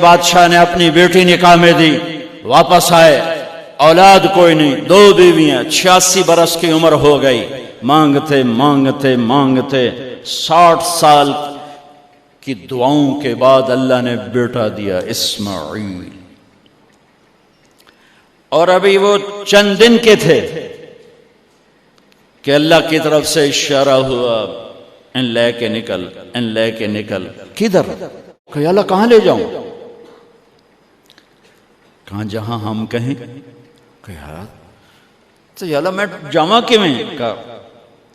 بادشاہ نے اپنی بیٹی نکاح میں دی، واپس آئے، اولاد کوئی نہیں، 2 بیویاں، 86 برس کی عمر ہو گئی، مانگتے مانگتے مانگتے 60 سال کی دعاؤں کے بعد اللہ نے بیٹا دیا، اسماعیل۔ اور ابھی وہ چند دن کے تھے کہ اللہ کی طرف سے اشارہ ہوا، ان لے کے نکل، ان لے کے نکل۔ کدھر؟ کہ اللہ کہاں لے جاؤں؟ کہاں جہاں ہم کہیں۔ کہ یار تو یا اللہ میں جاواں کیویں؟ کہا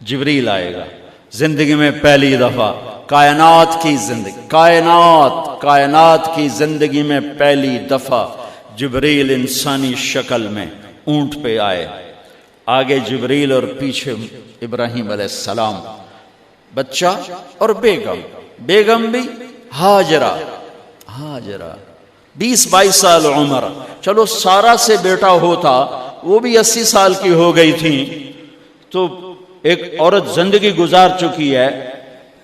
جبریل آئے گا زندگی میں پہلی دفعہ، کائنات کی زندگی، کائنات کی زندگی میں پہلی دفعہ جبریل انسانی شکل میں اونٹ پہ آئے، آگے جبریل اور پیچھے ابراہیم علیہ السلام، بچہ اور بیگم بھی ہاجرہ 20-22 سال عمر۔ چلو سارا سے بیٹا ہوتا، وہ بھی 80 سال کی ہو گئی تھی، تو ایک عورت زندگی گزار چکی ہے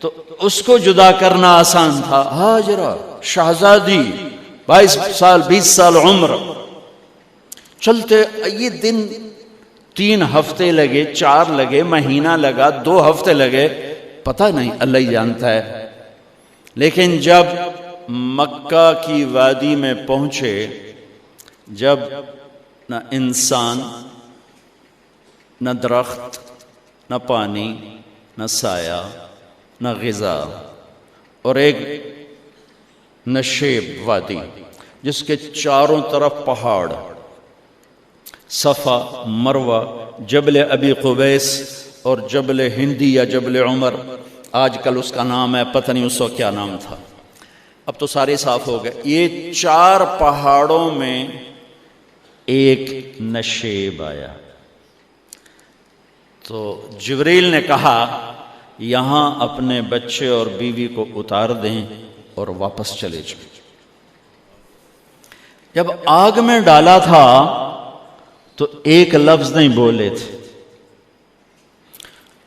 تو اس کو جدا کرنا آسان تھا۔ ہاجرہ شہزادی 22 سال 20 سال عمر، چلتے یہ دن 3 ہفتے لگے، 4 لگے، مہینہ لگا، 2 ہفتے لگے، پتہ نہیں، اللہ ہی جانتا ہے۔ لیکن جب مکہ کی وادی میں پہنچے، جب نہ انسان، نہ درخت، نہ پانی، نہ سایہ، نہ غذا، اور ایک نشیب وادی جس کے چاروں طرف پہاڑ، صفا، مروہ، جبل ابی قبیس اور جبل ہندی یا جبل عمر، آج کل اس کا نام ہے، پتہ نہیں اس وقت کیا نام تھا، اب تو سارے صاف ہو گئے۔ یہ 4 پہاڑوں میں ایک نشیب آیا، تو جبریل نے کہا یہاں اپنے بچے اور بیوی کو اتار دیں اور واپس چلے جائیں۔ جب آگ میں ڈالا تھا تو ایک لفظ نہیں بولے تھے،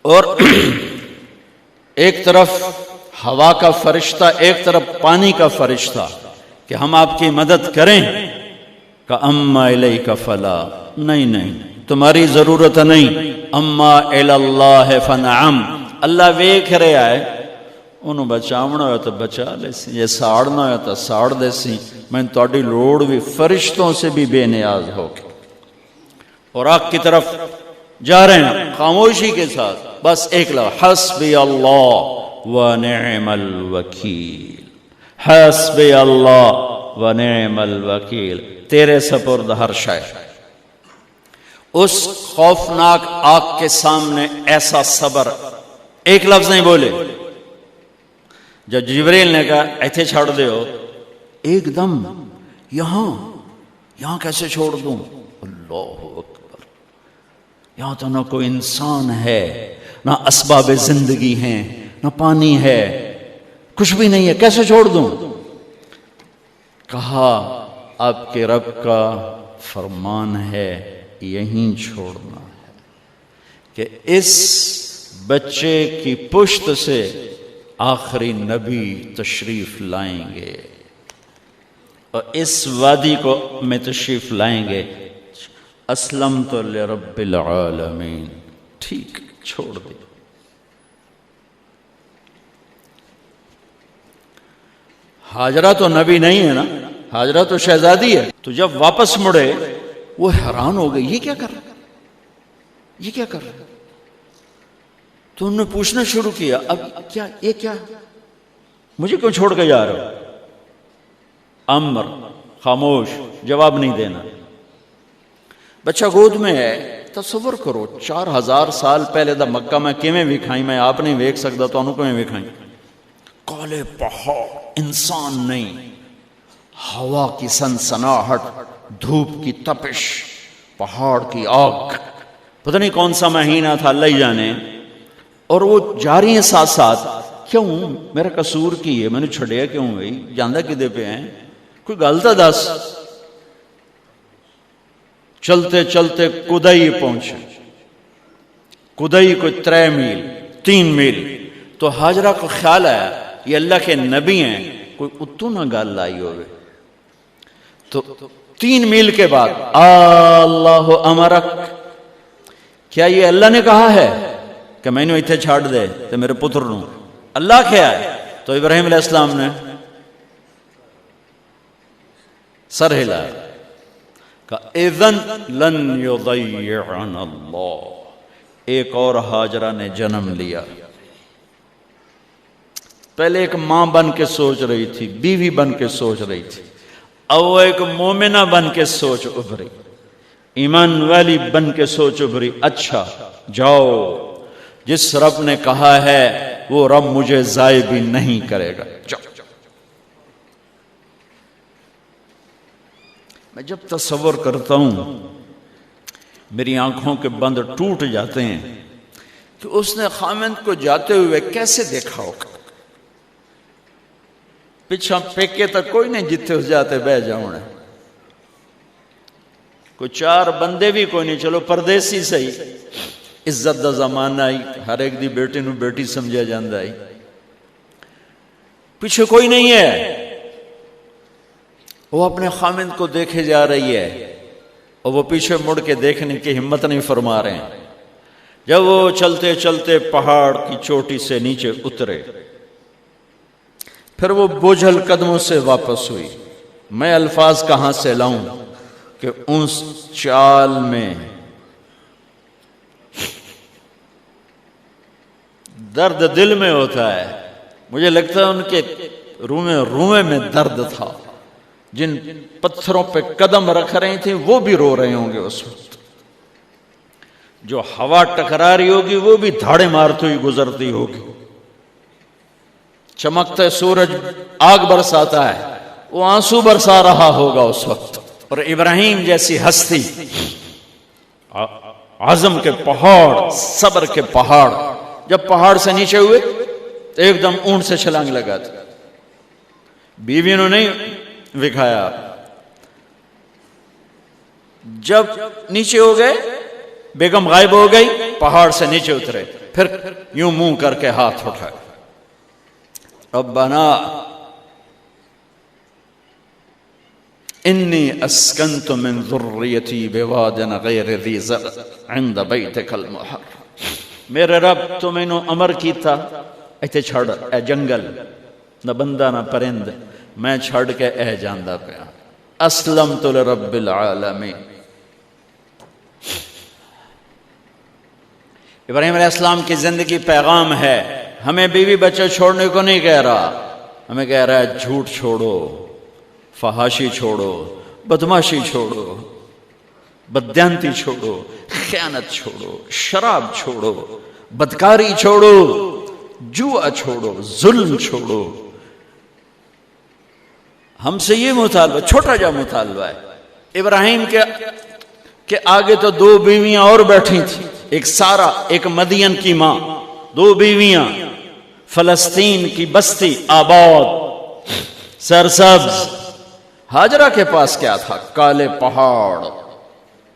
اور ایک طرف ہوا کا فرشتہ، ایک طرف پانی کا فرشتہ کہ ہم آپ کی مدد کریں، کہ اما الیک فلا، نہیں تمہاری ضرورت نہیں، اما الی اللہ فنعم، اللہ ویکھ رہا ہے، انہوں بچاونا ہویا تو بچا لے سی، یہ ساڑنا ہویا تو ساڑ دے سی، میں تہاڈی لوڑ بھی فرشتوں سے بھی بے نیاز ہو کے۔ اور آگ کی طرف جا رہے ہیں خاموشی کے ساتھ، بس ایک لفظ، حسبی اللہ ونعم الوکیل، حسبی اللہ ونعم الوکیل، تیرے سپرد ہر شے۔ اس خوفناک آگ کے سامنے ایسا صبر، ایک لفظ نہیں بولے۔ جب جبریل نے کہا ایتھے چھوڑ دے ہو، ایک دم یہاں کیسے چھوڑ دوں؟ اللہ اکبر، یہاں تو نہ کوئی انسان ہے، نہ اسباب زندگی ہیں، نہ پانی ہے، کچھ بھی نہیں ہے، کیسے چھوڑ دوں؟ کہا آپ کے رب کا فرمان ہے یہیں چھوڑنا ہے، کہ اس بچے کی پشت سے آخری نبی تشریف لائیں گے اور اس وادی کو میں تشریف لائیں گے۔ اسلمت لرب العالمین، ٹھیک چھوڑ دے۔ ہاجرہ تو نبی نہیں ہے نا، ہاجرہ تو شہزادی ہے۔ تو جب واپس مڑے وہ حیران ہو گئی، یہ کیا کر رہا؟ تو انہوں نے پوچھنا شروع کیا، اب یہ کیا مجھے کیوں چھوڑ کے جا رہا ہو؟ امر، خاموش، جواب نہیں دینا۔ بچہ گود میں ہے، تصور کرو 4000 سال پہلے دا مکہ میں کیویں وکھائی، میں آپ نہیں ویکھ سکدا تو انہوں کیویں وکھائی؟ کالے پہاڑ، انسان نہیں، ہوا کی سنسناہٹ، دھوپ کی تپش، پہاڑ کی آگ، پتہ نہیں کون سا مہینہ تھا، اللہ ہی جانے۔ اور وہ جاری ہیں ساتھ ساتھ، کیوں میرا قصور کی ہے، میں نے چھڑیا کیوں گئی، جاندہ کدے پہ ہیں، کوئی غلطہ دس۔ چلتے چلتے کدئی پہنچے، کدئی کوئی 3 میل، تو ہاجرہ کو خیال آیا یہ اللہ کے نبی ہیں، کوئی اتو نہ گل آئی ہوئے، تو 3 میل کے بعد اللہ امرک، کیا یہ اللہ نے کہا ہے کہ میں نے اتنے چھاڑ دے تو میرے پتر نو؟ اللہ کیا ہے؟ تو ابراہیم علیہ السلام نے سر ہلایا کہ اذن لن یضیعنا اللہ. ایک اور ہاجرہ نے جنم لیا. پہلے ایک ماں بن کے سوچ رہی تھی، بیوی بن کے سوچ رہی تھی، اب وہ ایک مومنہ بن کے سوچ ابھری، ایمان والی بن کے سوچ ابھری. اچھا جاؤ، جس رب نے کہا ہے وہ رب مجھے ضائع بھی نہیں کرے گا. جاؤ. میں جب تصور کرتا ہوں میری آنکھوں کے بند ٹوٹ جاتے ہیں کہ اس نے خامند کو جاتے ہوئے کیسے دیکھا ہوگا. پچھا پیکے تک کوئی نہیں جتھے اس جاتے بہ جاؤں، کوئی 4 بندے بھی کوئی نہیں، چلو پردیسی صحیح، عزت دا زمانہ آئی، ہر ایک دی بیٹی نو بیٹی سمجھا جاندہ آئی، پیچھے کوئی نہیں ہے. وہ اپنے خامند کو دیکھے جا رہی ہے اور وہ پیچھے مڑ کے دیکھنے کی ہمت نہیں فرما رہے ہیں. جب وہ چلتے چلتے پہاڑ کی چوٹی سے نیچے اترے، پھر وہ بوجھل قدموں سے واپس ہوئی. میں الفاظ کہاں سے لاؤں کہ اس چال میں درد دل میں ہوتا ہے. مجھے لگتا ہے ان کے روئے میں درد تھا. جن پتھروں پہ قدم رکھ رہی تھیں وہ بھی رو رہے ہوں گے اس وقت. جو ہوا ٹکرا رہی ہوگی وہ بھی دھاڑے مارتی ہوئی گزرتی ہوگی. چمکتے سورج آگ برساتا ہے، وہ آنسو برسا رہا ہوگا اس وقت. اور ابراہیم جیسی ہستی، عزم کے پہاڑ، صبر کے پہاڑ، جب پہاڑ سے نیچے ہوئے تو ایک دم اونٹ سے چھلانگ لگا تھی. بیوی نے نہیں دکھایا. جب نیچے ہو گئے، بیگم غائب ہو گئی، پہاڑ سے نیچے اترے، پھر یوں منہ کر کے ہاتھ اٹھائے، ربنا انی اسکنت من ذریتی بواد غیر ذی زرع عند بیتک المحرم. میرے رب تو میں نے امر کی تھا ایتھے چھڑ، اے جنگل، نہ بندہ نہ پرند، میں چھڑ کے اے جاندہ پیا. اسلمت لرب العالمین. ابراہیم علیہ السلام کی زندگی پیغام ہے. ہمیں بیوی بچے چھوڑنے کو نہیں کہہ رہا، ہمیں کہہ رہا ہے جھوٹ چھوڑو، فحاشی چھوڑو، بدماشی چھوڑو، بددیانتی چھوڑو، خیانت چھوڑو، شراب چھوڑو، بدکاری چھوڑو، جوا چھوڑو، ظلم چھوڑو. ہم سے یہ مطالبہ، چھوٹا جا مطالبہ ہے. ابراہیم کے آگے تو 2 بیویاں اور بیٹھی تھیں، ایک سارا، ایک مدین کی ماں، 2 بیویاں. فلسطین کی بستی آباد، سرسبز. ہاجرہ کے پاس کیا تھا؟ کالے پہاڑ،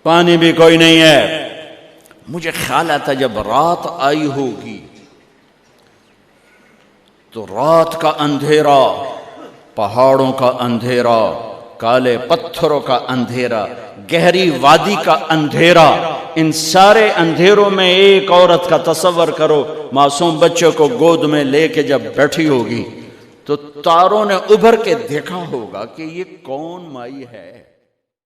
پانی بھی کوئی نہیں ہے. مجھے خیال آتا جب رات آئی ہوگی تو رات کا اندھیرا، پہاڑوں کا اندھیرا، کالے پتھروں کا اندھیرا، گہری وادی کا اندھیرا، ان سارے اندھیروں میں ایک عورت کا تصور کرو، معصوم بچے کو گود میں لے کے جب بیٹھی ہوگی تو تاروں نے ابھر کے دیکھا ہوگا کہ یہ کون مائی ہے.